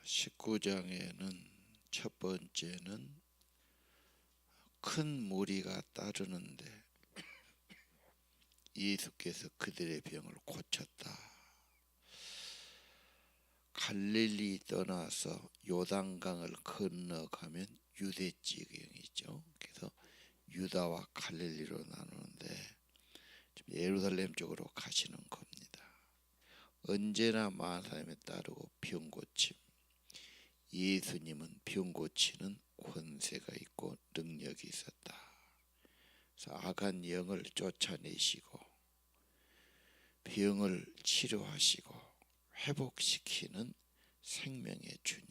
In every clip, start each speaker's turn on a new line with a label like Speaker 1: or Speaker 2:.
Speaker 1: 19장에는 첫 번째는 큰 무리가 따르는데 예수께서 그들의 병을 고쳤다. 갈릴리 떠나서 요단강을 건너가면 유대 지경이죠. 그래서 유다와 갈릴리로 나누는데 예루살렘 쪽으로 가시는 겁니다. 언제나 많은 사람이 따르고 병 고침. 예수님은 병 고치는 권세가 있고 능력이 있었다. 그래서 악한 영을 쫓아내시고 병을 치료하시고 회복시키는 생명의 주님.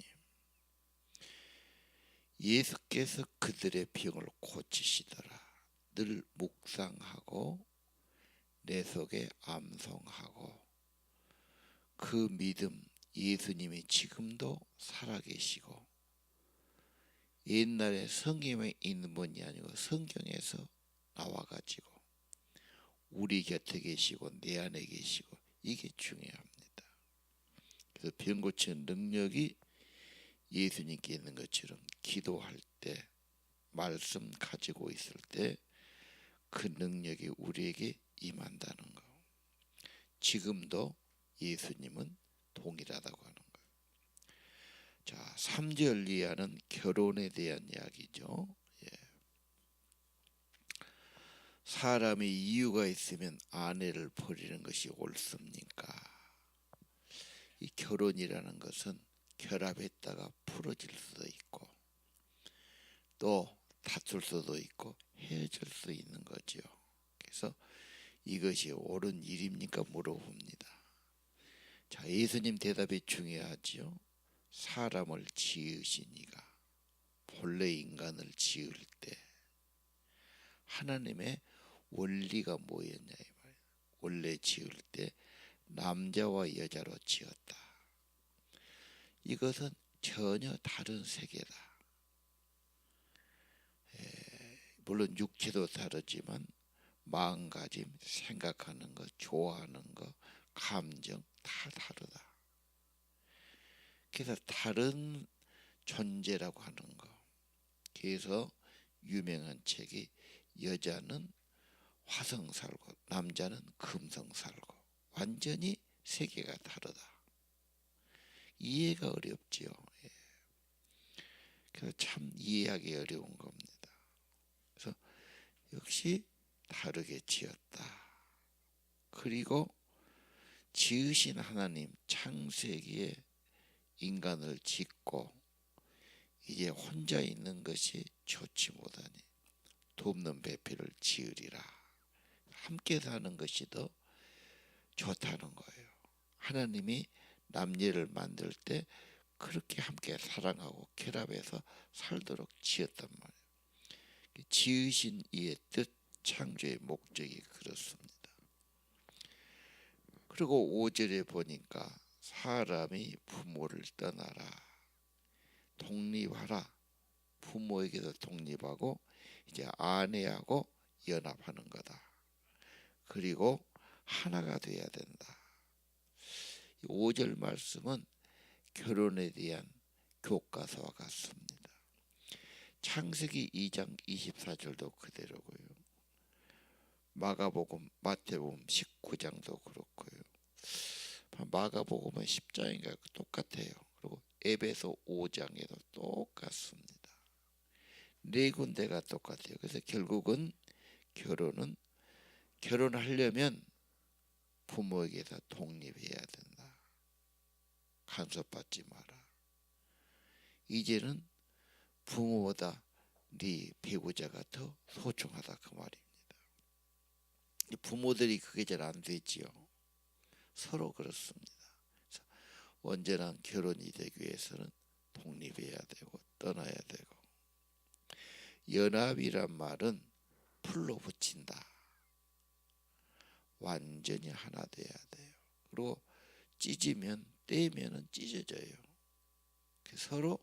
Speaker 1: 예수께서 그들의 병을 고치시더라. 늘 묵상하고 내 속에 암송하고 그 믿음, 예수님이 지금도 살아계시고 옛날에 성경에 있는 분이 아니고 성경에서 나와가지고 우리 곁에 계시고 내 안에 계시고 이게 중요합니다. 그래서 병 고치는 능력이 예수님께 있는 것처럼 기도할 때 말씀 가지고 있을 때 그 능력이 우리에게 임한다는 거. 지금도 예수님은 동일하다고 하는 거예요. 자, 3절 이하는 결혼에 대한 이야기죠. 사람이 이유가 있으면 아내를 버리는 것이 옳습니까? 이 결혼이라는 것은 결합했다가 풀어질 수도 있고 또 다툴 수도 있고 헤어질 수 있는 거죠. 그래서 이것이 옳은 일입니까? 물어봅니다. 자, 예수님 대답이 중요하지요. 사람을 지으신 이가 본래 인간을 지을 때 하나님의 원리가 뭐였냐 이 말이에요. 원래 지을 때 남자와 여자로 지었다. 이것은 전혀 다른 세계다. 물론 육체도 다르지만 마음가짐, 생각하는 것, 좋아하는 것, 감정 다 다르다. 그래서 다른 존재라고 하는 거. 그래서 유명한 책이 여자는 화성 살고 남자는 금성 살고 완전히 세계가 다르다. 이해가 어렵지요. 그래서 참 이해하기 어려운 겁니다. 그래서 역시 다르게 지었다. 그리고 지으신 하나님 창세기에 인간을 짓고 이제 혼자 있는 것이 좋지 못하니 돕는 배필을 지으리라. 함께 사는 것이 더 좋다는 거예요. 하나님이 남녀를 만들 때 그렇게 함께 사랑하고 결합해서 살도록 지었단 말이에요. 지으신 이의 뜻, 창조의 목적이 그렇습니다. 그리고 5절에 보니까 사람이 부모를 떠나라. 독립하라. 부모에게도 독립하고 이제 아내하고 연합하는 거다. 그리고 하나가 돼야 된다. 5절 말씀은 결혼에 대한 교과서와 같습니다. 창세기 2장 24절도 그대로고요. 마가복음, 마태복음 19장도 그렇고요. 마가복음은 10장인가 똑같아요. 그리고 에베소 5장에도 똑같습니다. 네 군데가 똑같아요. 그래서 결국은 결혼하려면 부모에게서 독립해야 된다. 간섭받지 마라. 이제는 부모보다 네 배우자가 더 소중하다 그 말입니다. 부모들이 그게 잘 안 되지요. 서로 그렇습니다. 언제나 결혼이 되기 위해서는 독립해야 되고 떠나야 되고 연합이란 말은 풀로 붙인다. 완전히 하나 돼야 돼요. 그리고 떼면은 찢어져요. 서로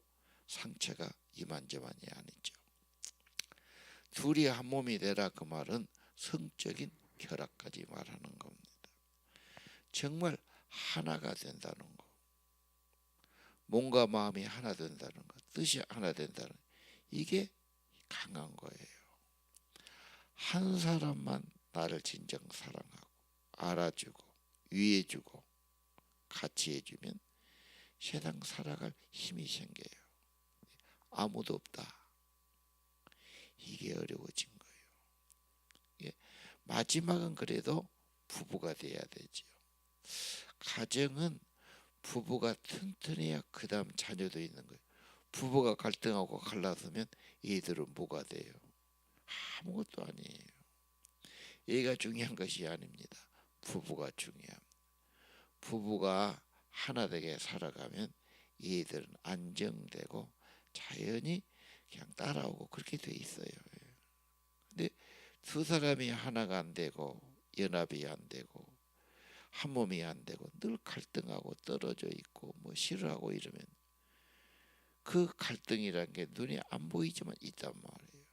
Speaker 1: 상처가 이만저만이 아니죠. 둘이 한 몸이 되라 그 말은 성적인 결합까지 말하는 겁니다. 정말 하나가 된다는 거. 몸과 마음이 하나 된다는 것, 뜻이 하나 된다는 것, 이게 강한 거예요. 한 사람만 나를 진정 사랑하고 알아주고 위해주고 같이 해주면 세상 살아갈 힘이 생겨요. 아무도 없다. 이게 어려워진 거예요. 예, 마지막은 그래도 부부가 돼야 되지요. 가정은 부부가 튼튼해야 그 다음 자녀도 있는 거예요. 부부가 갈등하고 갈라서면 얘들은 뭐가 돼요? 아무것도 아니에요. 얘가 중요한 것이 아닙니다. 부부가 중요합니다. 부부가 하나 되게 살아가면 얘들은 안정되고 자연히 그냥 따라오고 그렇게 돼 있어요. 근데 두 사람이 하나가 안 되고 연합이 안 되고 한 몸이 안 되고 늘 갈등하고 떨어져 있고 뭐 싫어하고 이러면 그 갈등이란 게 눈에 안 보이지만 있단 말이에요.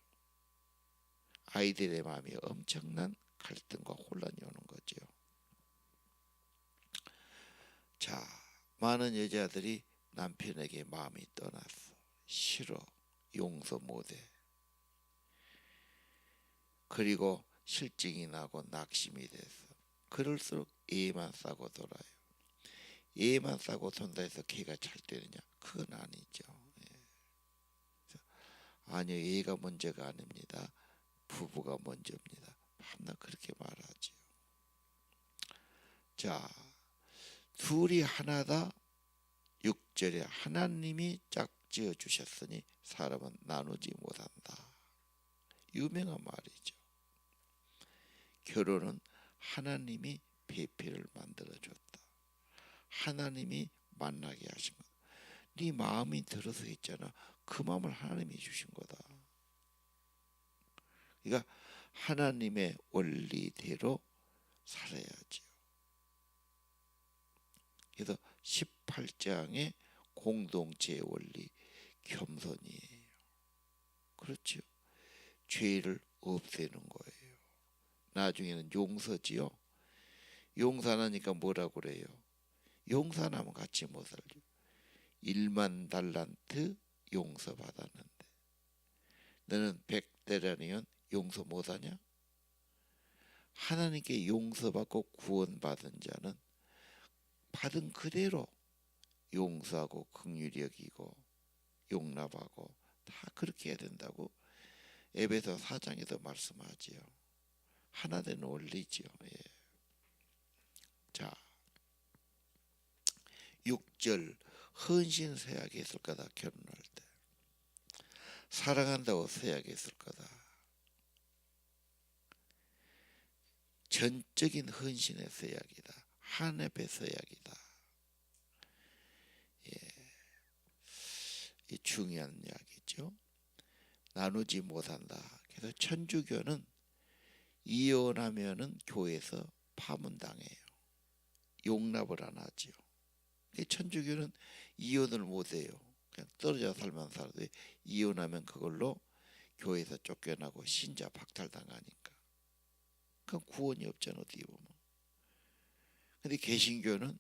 Speaker 1: 아이들의 마음이 엄청난 갈등과 혼란이 오는 거죠. 자, 많은 여자들이 남편에게 마음이 떠났어. 싫어. 용서 못해. 그리고 실증이 나고 낙심이 돼서 그럴수록 애만 싸고 돌아요. 애만 싸고 돈다 해서 걔가 잘 되느냐? 그건 아니죠. 아니요, 애가 문제가 아닙니다. 부부가 먼저입니다. 밤낮 그렇게 말하죠. 자, 둘이 하나다. 6절에 하나님이 짝지어 주셨으니 사람은 나누지 못한다. 유명한 말이죠. 결혼은 하나님이 배필을 만들어줬다. 하나님이 만나게 하신 거다. 네 마음이 들어서 했잖아. 그 마음을 하나님이 주신 거다. 그러니까 하나님의 원리대로 살아야지요. 그래서 18장의 공동체의 원리 겸손이에요. 그렇죠. 죄를 없애는 거예요. 나중에는 용서지요. 용서하니까 뭐라고 그래요? 용서 안 하면 같이 못 살죠. 1만 달란트 용서받았는데 너는 100대라니면 용서 못하냐? 하나님께 용서받고 구원받은 자는 받은 그대로 용서하고 긍휼히 여기고 용납하고 다 그렇게 해야 된다고 에베소 4장에도 말씀하지요. 하나 되는 원리지요. 예. 자, 6절 헌신 서약했을 거다. 결혼할 때 사랑한다고 서약했을 거다. 전적인 헌신의 서약이다. 한έπ의 서약이다. 예, 이 중요한 이야기죠. 나누지 못한다. 그래서 천주교는 이혼하면은 교회에서 파문당해요. 용납을 안 하지요. 천주교는 이혼을 못해요. 그냥 떨어져 살만 살아도 이혼하면 그걸로 교회에서 쫓겨나고 신자 박탈당하니까. 그건 구원이 없잖아 어떻게 보면. 근데 개신교는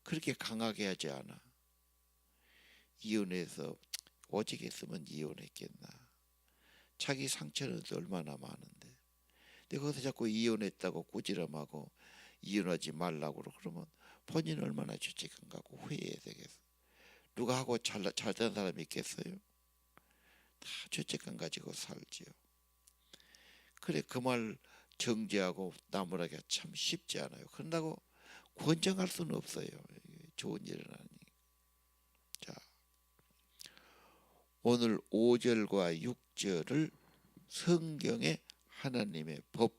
Speaker 1: 그렇게 강하게 하지 않아. 이혼해서 오직 했으면 이혼했겠나. 자기 상처는 얼마나 많은데. 근데 거기서 자꾸 이혼했다고 꾸지람하고 이혼하지 말라고 그러면 본인 얼마나 죄책감 갖고 후회해야 되겠어. 누가 하고 잘된 사람이 있겠어요? 다 죄책감 가지고 살지요. 그래 그 말 정죄하고 나무라기가 참 쉽지 않아요. 그런다고 권장할 수는 없어요. 좋은 일은 아니. 자, 오늘 5절과 6절을 성경의 하나님의 법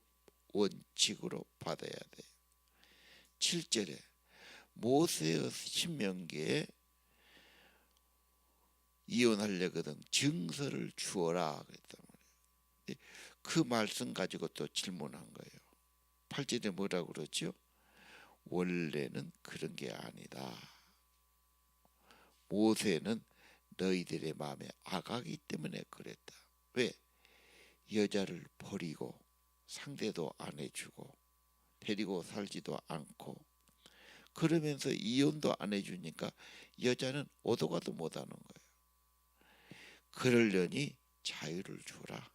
Speaker 1: 원칙으로 받아야 돼요. 7절에 모세의 신명기에 이혼하려거든 증서를 주어라 그랬단 말이에요. 그 말씀 가지고 또 질문한 거예요. 8절에 뭐라고 그러죠? 원래는 그런 게 아니다. 모세는 너희들의 마음에 악하기 때문에 그랬다. 왜? 여자를 버리고 상대도 안 해주고 데리고 살지도 않고 그러면서 이혼도 안 해주니까 여자는 오도 가도 못하는 거예요. 그러려니 자유를 주라.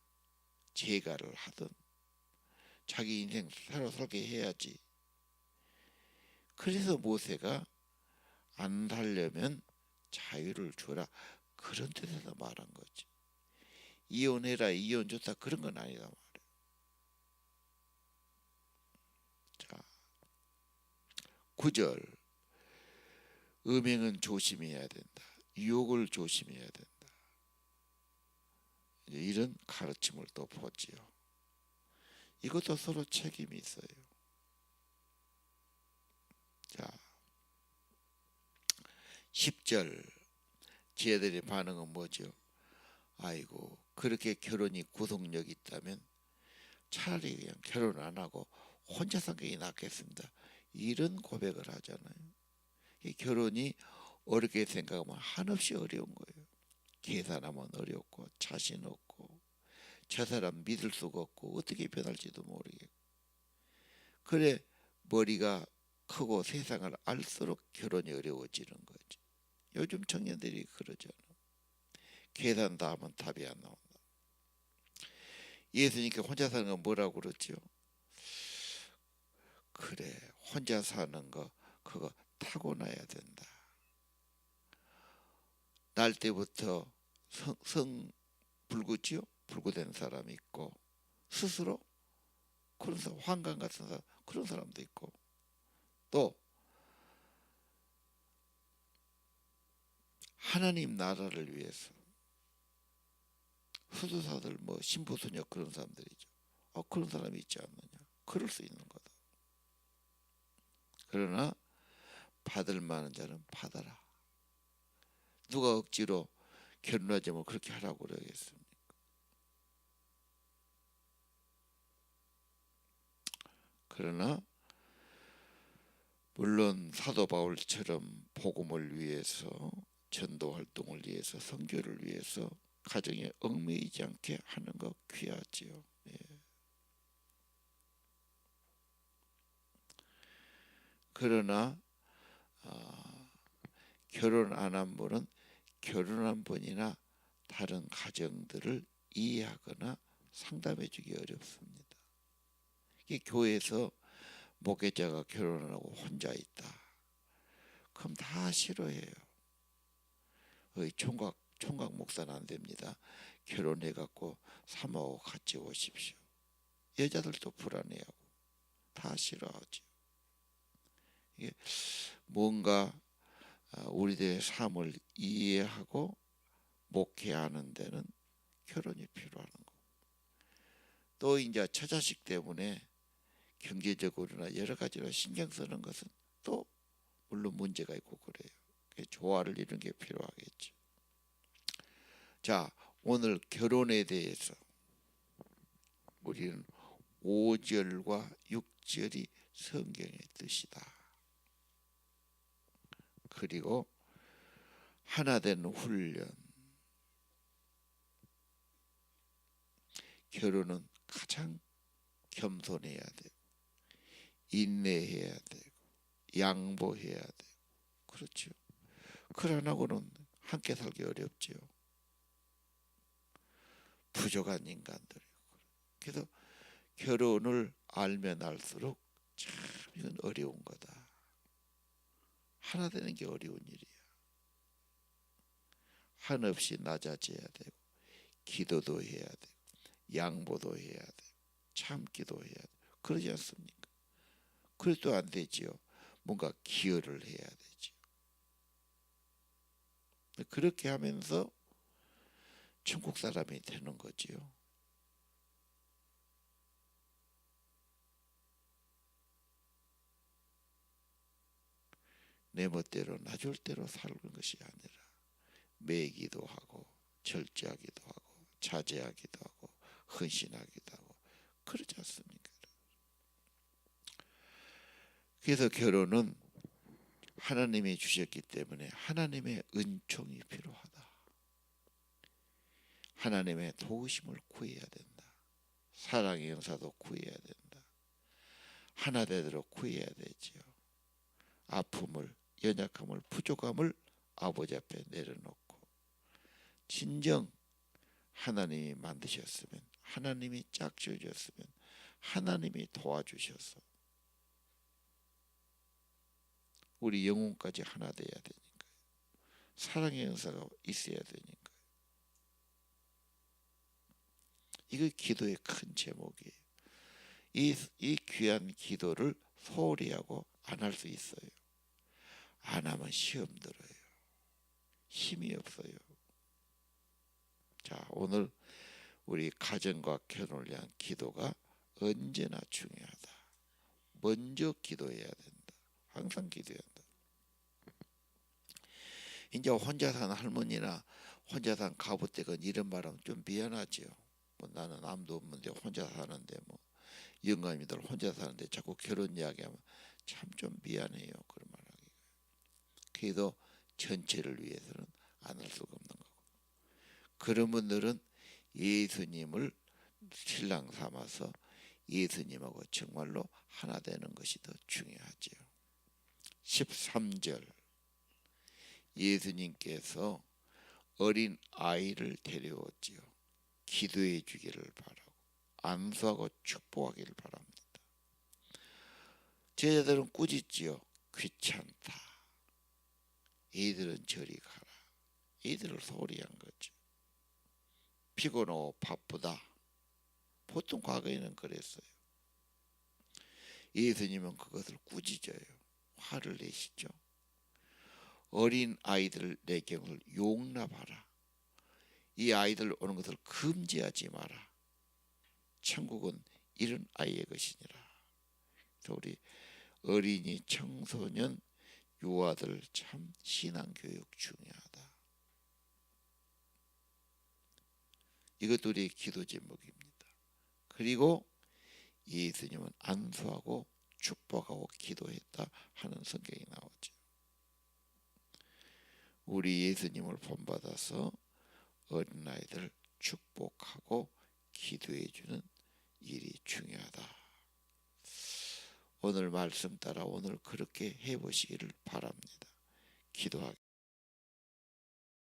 Speaker 1: 재가를 하든 자기 인생 새로 살게 해야지. 그래서 모세가 안 살려면 자유를 주라, 그런 뜻에서 말한 거지. 이혼해라, 이혼 좋다, 그런 건 아니다 말이야. 자, 9절. 음행은 조심해야 된다. 유혹을 조심해야 된다. 이런 가르침을 또 보지요. 이것도 서로 책임이 있어요. 자, 10절. 쟤들의 반응은 뭐죠? 아이고, 그렇게 결혼이 구속력이 있다면 차라리 그냥 결혼 안 하고 혼자 사는 게 낫겠습니다. 이런 고백을 하잖아요. 이 결혼이 어렵게 생각하면 한없이 어려운 거예요. 계산하면 어렵고 자신 없고 저 사람 믿을 수가 없고 어떻게 변할지도 모르겠고. 그래 머리가 크고 세상을 알수록 결혼이 어려워지는 거지. 요즘 청년들이 그러잖아. 계산 다 하면 답이 안 나온다. 예수님께 혼자 사는 건 뭐라고 그러죠? 그래, 혼자 사는 거 그거 타고나야 된다. 날 때부터 불구지요? 불구된 사람이 있고, 스스로 그런 사람, 환관 같은 사람, 그런 사람도 있고, 또 하나님 나라를 위해서 수도사들 뭐 신부소녀 그런 사람들이죠. 그런 사람이 있지 않느냐? 그럴 수 있는 거다. 그러나 받을 만한 자는 받아라. 누가 억지로 결혼하자면 그렇게 하라고 그러겠습니까? 그러나 물론 사도 바울처럼 복음을 위해서, 전도 활동을 위해서, 선교를 위해서 가정에 얽매이지 않게 하는 거 귀하지요. 예. 그러나 결혼 안 한 분은 결혼한 분이나 다른 가정들을 이해하거나 상담해주기 어렵습니다. 이게 교회에서 목회자가 결혼을 하고 혼자 있다, 그럼 다 싫어해요. 총각 목사는 안 됩니다. 결혼해갖고 사모하고 같이 오십시오. 여자들도 불안해하고 다 싫어하죠. 이게 뭔가 우리들의 삶을 이해하고 목회하는 데는 결혼이 필요한 거. 또 이제 처자식 때문에 경제적으로나 여러 가지로 신경 쓰는 것은 또 물론 문제가 있고 그래요. 조화를 이루는 게 필요하겠죠. 자, 오늘 결혼에 대해서 우리는 5절과 6절이 성경의 뜻이다. 그리고 하나 되는 훈련. 결혼은 가장 겸손해야 되고 인내해야 되고 양보해야 되고, 그렇죠. 그걸 안 하고는 함께 살기 어렵죠. 부족한 인간들. 그래서 결혼을 알면 알수록 참 이건 어려운 거다. 하나 되는 게 어려운 일이야. 한없이 낮아져야 되고 기도도 해야 되고 양보도 해야 되고 참기도 해야 되고, 그러지 않습니까? 그래도 안 되지요. 뭔가 기여를 해야 되죠. 그렇게 하면서 천국 사람이 되는 거지요. 내 멋대로 나 줄 대로 사는 것이 아니라 매기도 하고 절제하기도 하고 자제하기도 하고 헌신하기도 하고, 그렇지 않습니까? 그래서 결혼은 하나님이 주셨기 때문에 하나님의 은총이 필요하다. 하나님의 도우심을 구해야 된다. 사랑의 영사도 구해야 된다. 하나 되도록 구해야 되지요. 아픔을, 연약함을, 부족함을 아버지 앞에 내려놓고 진정 하나님이 만드셨으면, 하나님이 짝지어줬으면 하나님이 도와주셔서 우리 영혼까지 하나 돼야 되니까요. 사랑의 은사가 있어야 되니까요. 이거 기도의 큰 제목이에요. 이 귀한 기도를 소홀히 하고 안 할 수 있어요. 안 하면 시험 들어요. 힘이 없어요. 자, 오늘 우리 가정과 결혼을 위한 기도가 언제나 중요하다. 먼저 기도해야 된다. 항상 기도해야 한다. 이제 혼자 사는 할머니나 혼자 사는 가부댁은 이런 말하면 좀 미안하지요. 뭐 나는 아무도 없는데 혼자 사는데, 뭐 영감이들 혼자 사는데 자꾸 결혼 이야기하면 참 좀 미안해요. 그런 말하기. 그래도 전체를 위해서는 안 할 수가 없는 거고. 그런 분들은 예수님을 신랑 삼아서 예수님하고 정말로 하나 되는 것이 더 중요하지요. 13절, 예수님께서 어린 아이를 데려오지요. 기도해 주기를 바라고 안수하고 축복하기를 바랍니다. 제자들은 꾸짖지요. 귀찮다. 얘들은 저리 가라. 얘들을 소홀히 한 거죠. 피곤하고 바쁘다. 보통 과거에는 그랬어요. 예수님은 그것을 꾸짖어요. 화를 내시죠. 어린 아이들 내 경을 용납하라. 이 아이들 오는 것을 금지하지 마라. 천국은 이런 아이의 것이니라. 그래서 우리 어린이, 청소년, 유아들 참 신앙교육 중요하다. 이것도 우리의 기도 제목입니다. 그리고 예수님은 안수하고 축복하고 기도했다 하는 성경이 나오죠. 우리 예수님을 본받아서 어린아이들 축복하고 기도해 주는 일이 중요하다. 오늘 말씀 따라 오늘 그렇게 해보시기를 바랍니다. 기도하겠습니다.